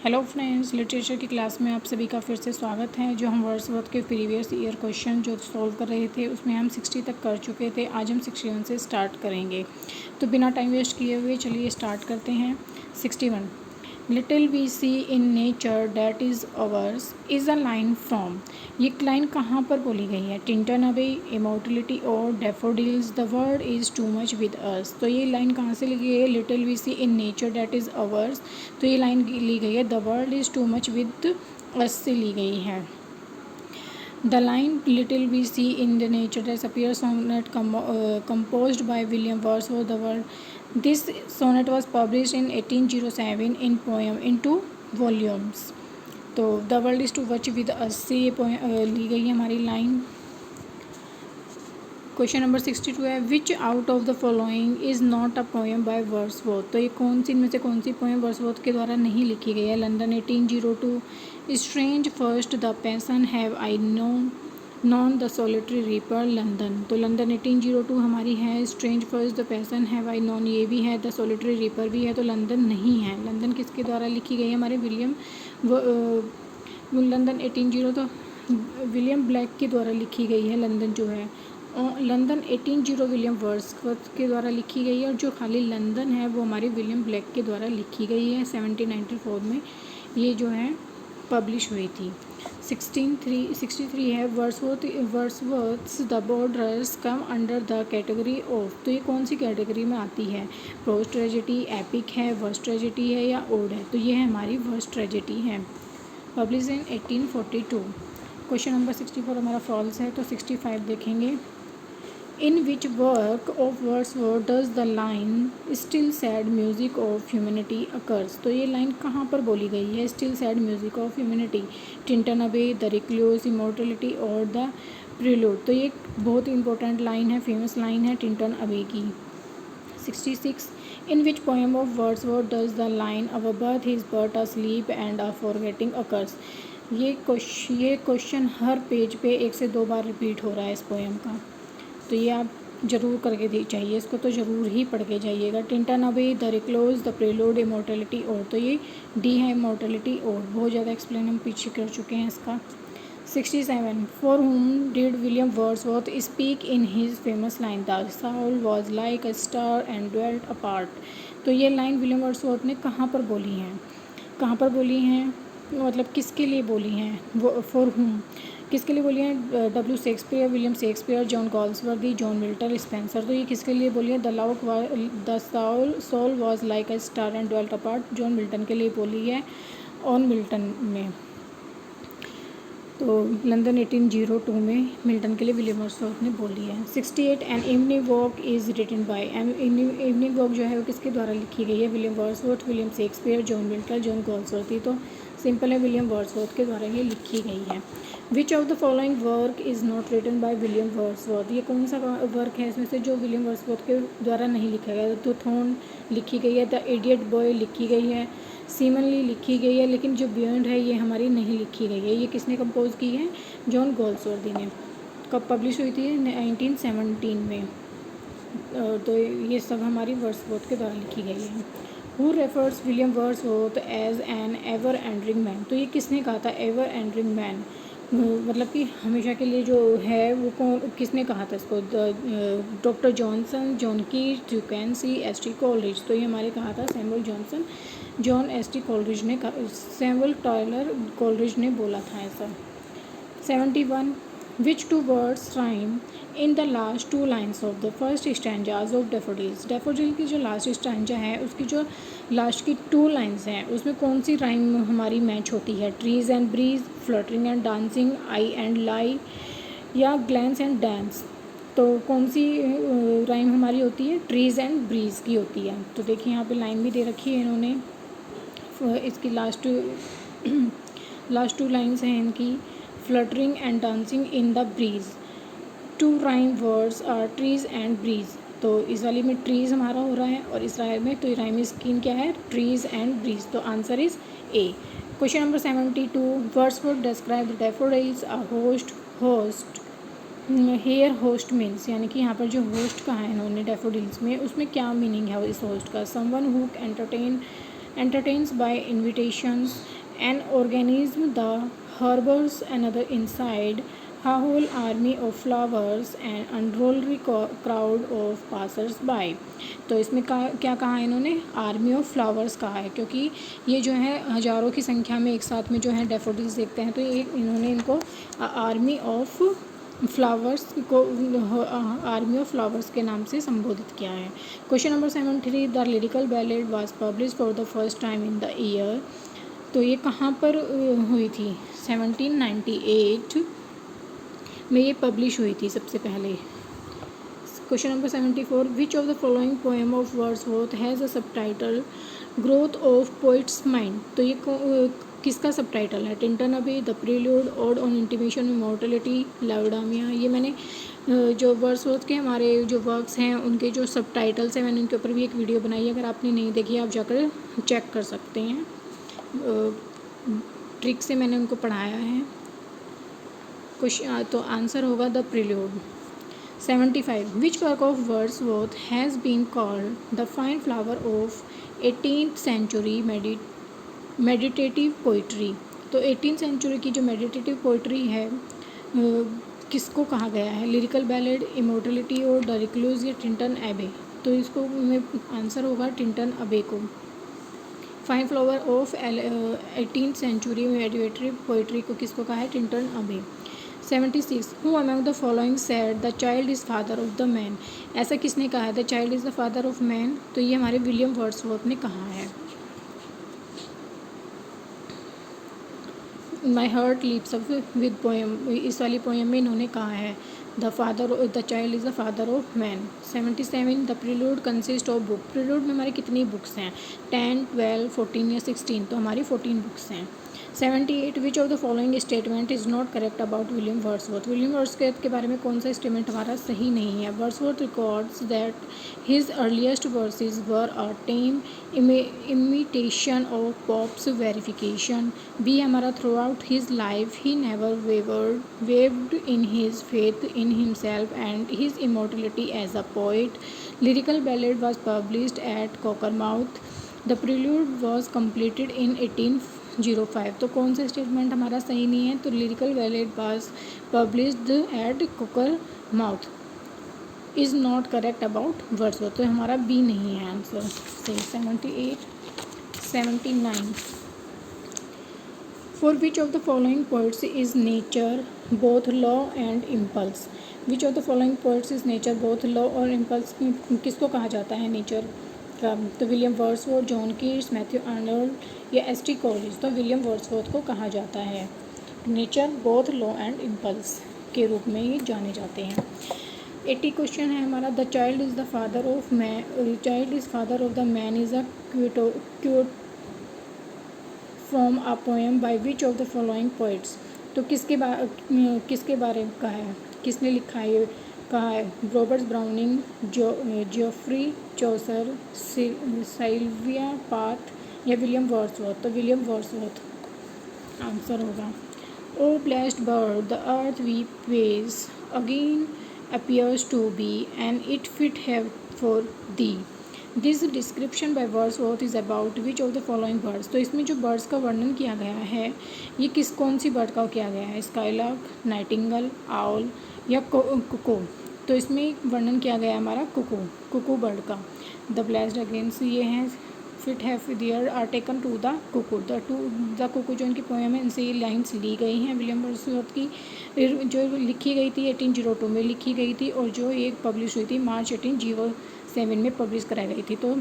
Hello friends, literature की class में आप सभी का फिर से स्वागत है। जो हम वर्ड्सवर्थ के प्रीवियस ईयर क्वेश्चन जो सॉल्व कर रहे थे उसमें हम 60 तक कर चुके थे। आज हम 61 से स्टार्ट करेंगे। तो बिना टाइम वेस्ट किए हुए चलिए स्टार्ट करते हैं। 61 little we see in nature that is ours is a line from. ये लाइन कहाँ पर बोली गई है? टिंटन अवे, इमोर्टलिटी और daffodils the world is too much with us. तो ये लाइन कहाँ से ली गई है? Little we see in nature that is ours. तो ये लाइन ली गई है the world is too much with us से ली गई है। The line "Little we see in the nature" that appears sonnet composed by William Wordsworth. This sonnet was published in 1807 in poem in 2 volumes. तो the world is too much with us से ये ली गई है हमारी line. Question number 62 है विच out of the following is not a poem by Wordsworth. तो ये कौन सी इनमें से कौन सी पोएम वर्ड्सवर्थ के द्वारा नहीं लिखी गई है? London 1802, strange first, the passion have I known the solitary reaper, London. तो लंदन 1802 हमारी है। Strange first, the passion have I non ये भी है। द सोलिटरी रीपर भी है। तो लंदन नहीं है। लंदन किसके द्वारा लिखी गई है? हमारे लंदन 1802 तो विलियम ब्लैक के द्वारा लिखी गई है। लंदन जो है लंदन 1802 विलियम वर्ड्सवर्थ के द्वारा लिखी गई है। और जो खाली लंदन है वो हमारे विलियम ब्लैक के द्वारा लिखी गई है। 1794 में ये जो है पब्लिश हुई थी। 63 है Wordsworth's the borders come under the category of. तो ये कौन सी कैटेगरी में आती है? प्रोज ट्रेजेडी, एपिक है, वर्स ट्रेजेडी है या ओड है? तो ये है हमारी वर्स ट्रेजेडी है। Publish in 1842। क्वेश्चन नंबर 64 हमारा फॉल्स है। तो 65 देखेंगे। In which work of Wordsworth does the line still sad music of humanity occurs. तो ये लाइन कहाँ पर बोली गई है? Still sad music of humanity, Tintern Abbey, the recluse, immortality और द प्रीलूड। तो ये बहुत इंपॉर्टेंट लाइन है, फेमस लाइन है टिंटन अवे की। 66 in which poem of Wordsworth does the line our birth is but a sleep and a forgetting occurs. ये question हर page पे 1 से 2 बार रिपीट हो रहा है इस पोएम का। तो ये आप ज़रूर करके दी चाहिए, इसको तो ज़रूर ही पढ़ के जाइएगा। Tintern Abbey, the recluse, the prelude, immortality और। तो ये डी है इमोर्टलिटी और। बहुत ज़्यादा एक्सप्लेन हम पीछे कर चुके हैं इसका। 67 फॉर हुम did William Wordsworth speak in his famous line the Saul was like a star and dwelt apart. तो ये लाइन विलियम वर्ड्सवर्थ ने कहाँ पर बोली हैं? कहाँ पर बोली हैं मतलब किसके लिए बोली हैं? वो फॉर हुम किसके लिए बोली है? W Shakespeare, William Shakespeare, John Galsworthy, John Milton, Spenser. तो ये किसके लिए बोली है? The soul was like a star and dwelt apart, John Milton के लिए बोली है। ऑन मिल्टन में तो लंदन 1802 में मिल्टन के लिए विलियम वर्ड्सवर्थ ने बोली है। 68 an evening walk is written by. Evening walk जो है वो किसके द्वारा लिखी गई है? William Wordsworth, William Shakespeare, John Milton, John Galsworthy. तो सिंपल है, विलियम वर्ड्सवर्थ के द्वारा ये लिखी गई है। Which of the following work is not written by William Wordsworth. ये कौन सा वर्क है इसमें से जो विलियम वर्ड्सवर्थ के द्वारा नहीं लिखा गया? द थॉर्न लिखी गई है, द इडियट बॉय लिखी गई है, सीमनली लिखी गई है, लेकिन जो बियॉन्ड है ये हमारी नहीं लिखी गई है। ये किसने कंपोज की है? जॉन गॉल्सवर्दी ने। कब पब्लिश हुई थी? 1917 में। तो ये सब हमारी वर्ड्सवर्थ के द्वारा लिखी गई है। Who refers William Wordsworth as an ever enduring man. तो ये किसने कहा था एवर एंडरिंग मैन? मतलब कि हमेशा के लिए जो है वो कौन किसने कहा था इसको? डॉक्टर जॉनसन, जॉन कीट, ड्यूकेंसी, एस.टी. कॉलरिज। तो ये हमारे कहा था Samuel Johnson, John S T. Coleridge ने सैमुअल टायलर कॉलरिज ने बोला था ऐसा। 71 which two words rhyme in the last 2 lines of the first stanzas of daffodils. Daffodil की जो लास्ट स्टैंजा है उसकी जो लास्ट की 2 लाइन्स हैं उसमें कौन सी राइम हमारी मैच होती है? Trees and breeze, fluttering and dancing, I and lie या ग्लैंस एंड डांस। तो कौन सी राइम हमारी होती है? ट्रीज एंड ब्रीज की होती है। तो देखिए यहाँ पे लाइन भी दे रखी है इन्होंने। इसकी लास्ट 2 लाइन्स हैं इनकी, fluttering and dancing in the breeze. 2 rhyme words are trees and breeze. तो इस वाली में ट्रीज हमारा हो रहा है और इस राइम में, तो राइम स्कीम क्या है? Trees and breeze. तो answer is A. Question number 72 Wordsworth describe the daffodils a host here host means. यानी कि यहाँ पर जो होस्ट कहा है इन्होंने डैफोडिल्स में उसमें क्या मीनिंग है इस होस्ट का? Someone who entertain entertains by invitations, an organism the harbors another inside, a whole army of flowers and unruly crowd of passers by। तो इसमें क्या कहा है इन्होंने, आर्मी ऑफ फ्लावर्स कहा है, क्योंकि ये जो है हज़ारों की संख्या में एक साथ में जो है डैफोडिल्स देखते हैं, तो ये इन्होंने इनको आर्मी ऑफ फ्लावर्स को आर्मी ऑफ फ्लावर्स के नाम से संबोधित किया है। Question number 73, the lyrical ballad was publish for the first time in the year. तो ये कहाँ पर हुई थी, 1798 में ये पब्लिश हुई थी सबसे पहले। Question number 74, which of the following poem of Wordsworth has a subtitle growth of poet's mind. तो ये किसका सबटाइटल है, Tintern Abbey, the prelude, ode on intimation immortality, Laodamia. ये मैंने जो वर्ड्सवर्थ के हमारे जो वर्क्स हैं उनके जो सबटाइटल्स हैं, मैंने उनके ऊपर भी एक वीडियो बनाई है, अगर आपने नहीं देखी आप जाकर चेक कर सकते हैं, ट्रिक से मैंने उनको पढ़ाया है। कुछ तो आंसर होगा the prelude. 75, which work of Wordsworth has been called the fine flower of 18th century meditative poetry. तो 18th सेंचुरी की जो मेडिटेटिव पोइट्री है किसको कहा गया है, लिरिकल बैलेड, इमोर्टलिटी और द रिक्लूज या टिंटन एबे। तो इसको आंसर होगा टिंटन अबे को। Fine flower of 18th century meditative poetry को किसको कहा है, Tintern Abbey. 76, who among the following said the child is father of the man. ऐसा किसने कहा है, the child is the father of man. तो ये हमारे विलियम वर्ड्सवर्थ ने कहा है। My heart leaps up with poem, इस वाली पोएम में इन्होंने कहा है the child is the father of man. 77, the prelude consist of book. Prelude में हमारी कितनी बुक्स हैं, 10, 12, 14 या 16। तो हमारी 14 बुक्स हैं। 78, विच of the following statement is not correct about William Wordsworth. William Wordsworth के बारे में कौन सा स्टेटमेंट हमारा सही नहीं है। Wordsworth records that his earliest verses were a tame imitation of Pope's verification. B हमारा throughout his life he never waved in his faith in himself and his immortality as a poet. Lyrical ballad was published at Cockermouth. The prelude was completed in 1805। तो कौन सा statement हमारा सही नहीं है, तो lyrical ballad was published at Cockermouth is not correct about Wordsworth. तो हमारा बी नहीं है आंसर सही। 78, 79, for which of the following poets is nature both law and impulse. Which of the following poets is nature both law और impulse, किसको कहा जाता है नेचर का, तो William Wordsworth, John Keats, Matthew Arnold या एस टी कॉलेज। तो विलियम वर्ड्सवर्थ को कहा जाता है nature both law and impulse के रूप में ये जाने जाते हैं। 80 क्वेश्चन है हमारा, the child is the father of man, child is father of the man is a cute from a poem by which of the following poets. तो किसके बारे में कहा है, किसने लिखा है, ये कहा है Robert Browning, Geoffrey Chaucer, Sylvia Plath या विलियम वर्ड्सवर्थ। तो विलियम वर्ड्सवर्थ आंसर होगा। O blessed bird the earth we pace again appears to be and it fit have for thee। This description by Wordsworth is about which of the following birds. तो इसमें जो birds का वर्णन किया गया है ये कौन सी बर्ड का किया गया है, स्काईलार्क, नाइटिंगल, आउल या कुकू। तो इसमें वर्णन किया गया है हमारा कुकू बर्ड का। द ब्लेस्ड अगेंस्ट ये हैं fit have there are taken to the cuckoo जो इनकी पोएम है, इनसे ये लाइन्स ली गई हैं विलियम वर्ड्सवर्थ की, जो लिखी गई थी 1802 में लिखी गई थी और जो एक पब्लिश हुई थी मार्च 1807 में पब्लिश कराई गई थी। तो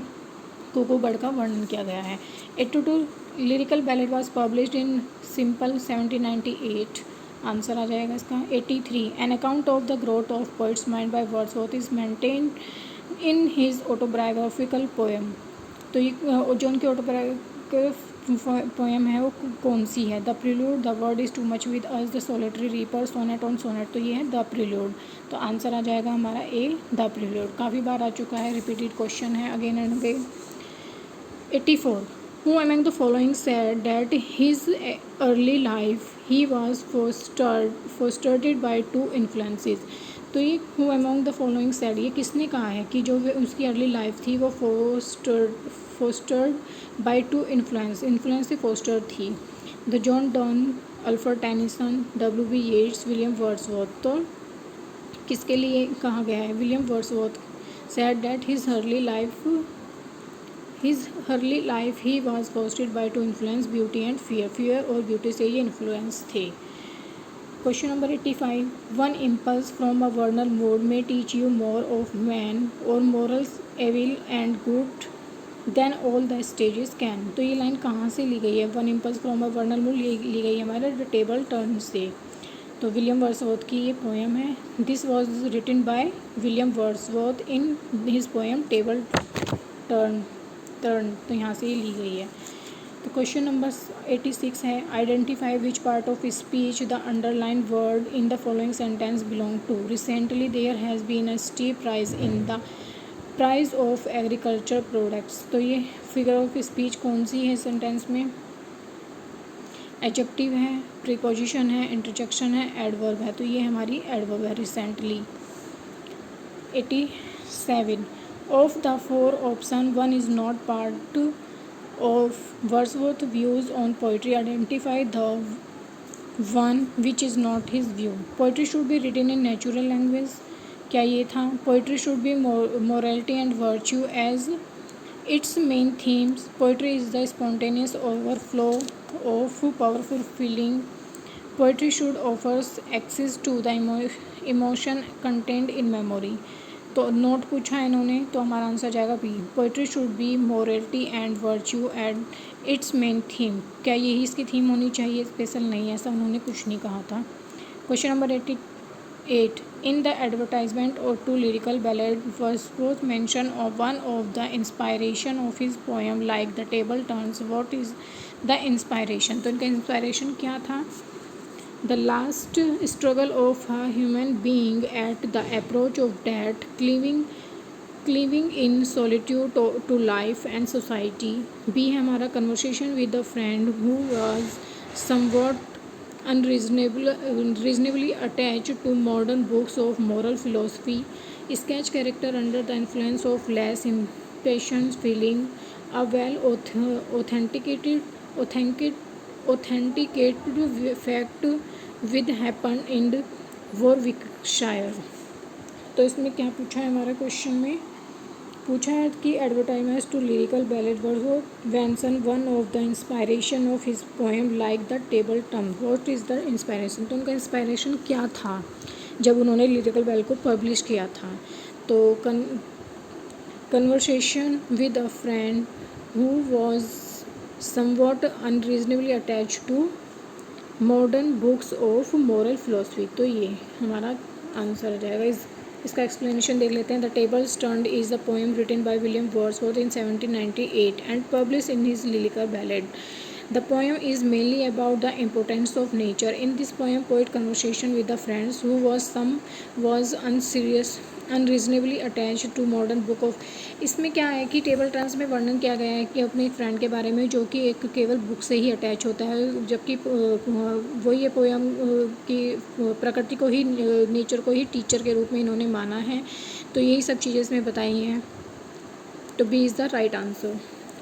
कुकू बर्ड का वर्णन किया गया है। 82, lyrical ballad was published in simple 1798। Answer आ जाएगा इसका। 83, an account of the growth of poet's mind by Wordsworth is maintained in his autobiographical poem. तो ये जो उनकी ऑटोबायोग्राफिकल पोएम है वो कौन सी है, the prelude, the word is too much with us, the solitary reaper, sonnet on sonnet. तो ये है द प्रील्यूड। तो आंसर आ जाएगा हमारा ए, द प्रील्यूड। काफ़ी बार आ चुका है, रिपीटेड क्वेश्चन है again and again. 84, who among the following said that his early life he was fostered by to influences. तो ये who among the following said, ये किसने कहा है कि जो उसकी अर्ली लाइफ थी वो फोस्टर्ड बाय टू इन्फ्लुएंस से फोस्टर थी। The John Donne, Alfred Tennyson, W.B. Yeats, William Wordsworth. तो किसके लिए कहा गया है? William Wordsworth said that his early life he was fostered by two influence beauty and fear और ब्यूटी से ये इन्फ्लुएंस थे। Question number 85, one impulse from a vernal mode may teach you more of man और morals evil and good than all the stages can. तो ये line कहाँ से ली गई है? One impulse from a vernal mode ली गई है हमारे द टेबल टर्न से। तो विलियम वर्ड्सवर्थ की ये पोएम है। This was written by William Wordsworth in his poem table turn. तो यहाँ से ये ली गई है। तो क्वेश्चन नंबर 86 है, identify which part of speech the underline word in the following sentence belong to. Recently there has been a steep rise in the price of agriculture products. तो ये फिगर ऑफ स्पीच कौन सी है sentence में? Adjective है, preposition है, interjection है, adverb है। तो ये हमारी एडवर्ब है, recently. 87, of the four option one is not part of Wordsworth's views on poetry. Identify the one which is not his view. Poetry should be written in natural language. क्या ये था? Poetry should be morality and virtue as its main themes. Poetry is the spontaneous overflow of powerful feeling. Poetry should offer access to the emotion contained in memory. तो not पूछा है इन्होंने, तो हमारा answer जाएगा B. Poetry should be morality and virtue and its main theme. क्या यही इसकी थीम होनी चाहिए? स्पेशल नहीं, ऐसा उन्होंने कुछ नहीं कहा था। Question number 88, in the advertisement और to lyrical ballad Wordsworth mention of one of the inspiration of his poem like the table turns. What is the inspiration? तो इनका इंस्पायरेशन क्या था? The last struggle of a human being at the approach of death, cleaving in solitude to life and society. B है हमारा conversation with a friend who was somewhat unreasonably attached to modern books of moral philosophy. Sketch character under the influence of less impatient feeling. A well authenticated fact with happened in Warwickshire. तो इसमें क्या पूछा है हमारा question में? पूछा है कि advertisement to lyrical ballad Wordsworth mention one of the inspiration of his poem like the table turn. What is the inspiration? तो उनका इंस्पायरेशन क्या था जब उन्होंने लिरिकल बैलेड को पब्लिश किया था? तो conversation with a friend who was somewhat unreasonably attach to modern books of moral philosophy. तो ये हमारा आंसर आ जाएगा। इसका एक्सप्लेनेशन देख लेते हैं। The tables turned is the poem written by William Wordsworth in 1798 and publish in his lyrical ballad. The poem is mainly about the importance of nature. In this poem, poet conversation with the friends who was unreasonably attached to modern book of। इसमें क्या है कि table turns में वर्णन किया गया है कि अपने फ्रेंड के बारे में जो कि एक केवल बुक से ही अटैच होता है, जबकि वो ये पोएम की प्रकृति को ही, नेचर को ही टीचर के रूप में इन्होंने माना है। तो यही सब चीज़ें इसमें बताई हैं। तो B is the right answer.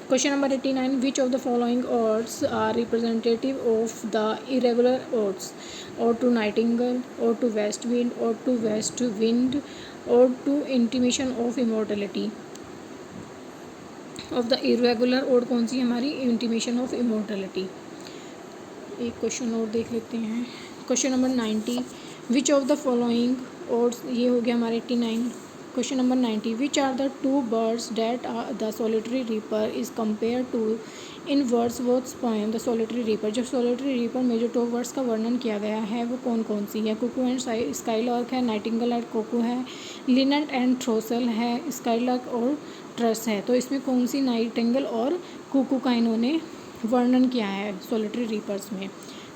Question number 89, which of the following odes are representative of the irregular odes? Ode to Nightingale, Ode to West Wind, Ode to West Wind, Ode to Intimation of Immortality. Of the irregular ode कौन सी हमारी? Intimation of Immortality। एक question और देख लेते हैं। Question number 90, which of the following odes, ये हो गया हमारे 89। Question number 90, which are the two birds that the solitary reaper is compare to in Wordsworth's poem the solitary reaper. जो सोलिटरी रीपर में जो टू वर्ड्स का वर्णन किया गया है वो कौन कौन सी है? कुकू एंड स्काईलार्क है, नाइटिंगेल एंड कोकू है, लिनेट एंड थ्रोसल है, स्काईलार्क और ट्रस है। तो इसमें कौन सी नाइटिंगेल और कुकू का इन्होंने वर्णन किया है सोलिटरी रीपर्स में?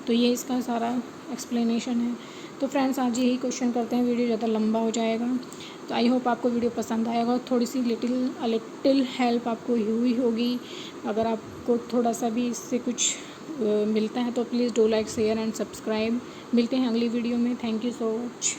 तो ये इसका सारा एक्सप्लेनेशन है। तो फ्रेंड्स आज यही क्वेश्चन करते हैं, वीडियो ज़्यादा लंबा हो जाएगा। तो आई होप आपको वीडियो पसंद आएगा, थोड़ी सी लिटिल हेल्प आपको हुई होगी। अगर आपको थोड़ा सा भी इससे कुछ मिलता है तो please do like share and subscribe. मिलते हैं अगली वीडियो में। Thank you so much.